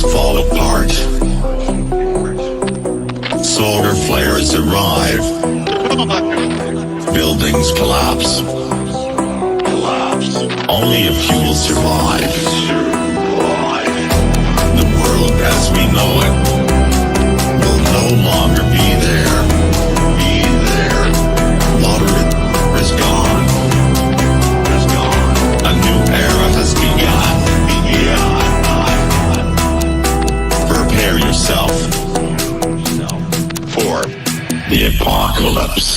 Atoms fall apart. Solar flares arrive. Buildings collapse. Only a few will survive. The world as we know it will no longer be there. Water is gone. A new era has begun. Prepare yourself for the apocalypse.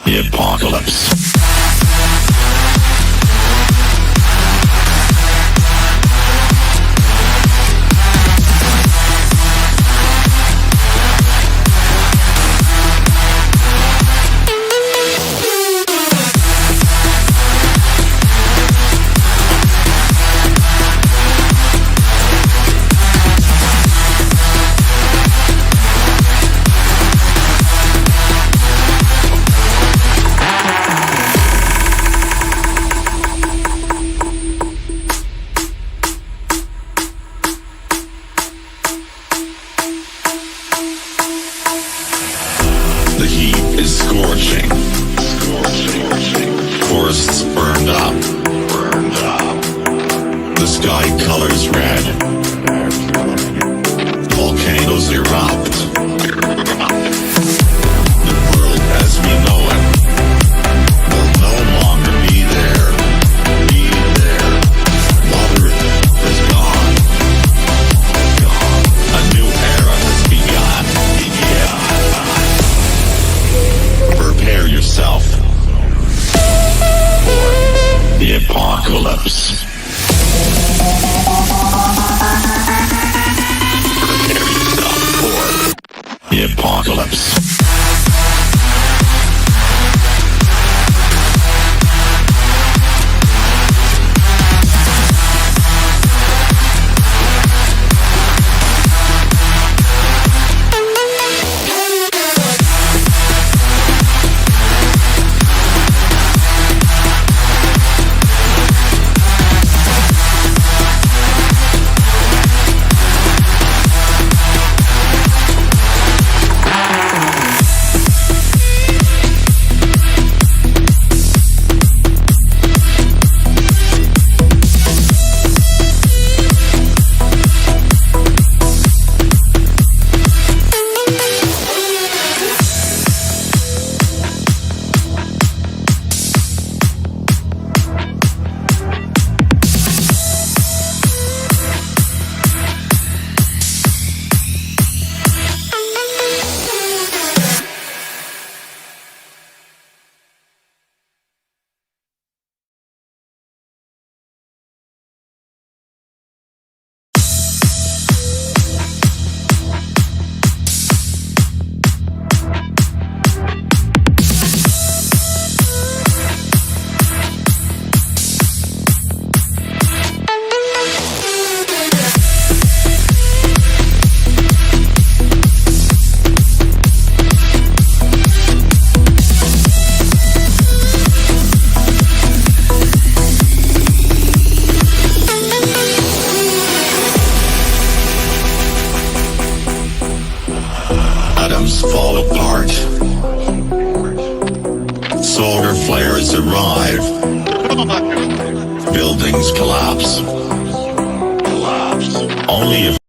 The apocalypse. The heat is scorching. Forests burned up. The sky colors red. Volcanoes erupt. The world as we know it will no longer be there. Water is gone. A new era has begun. Prepare yourself for the apocalypse. Prepare yourself for the apocalypse. Atoms fall apart. Solar flares arrive. Buildings collapse. Only a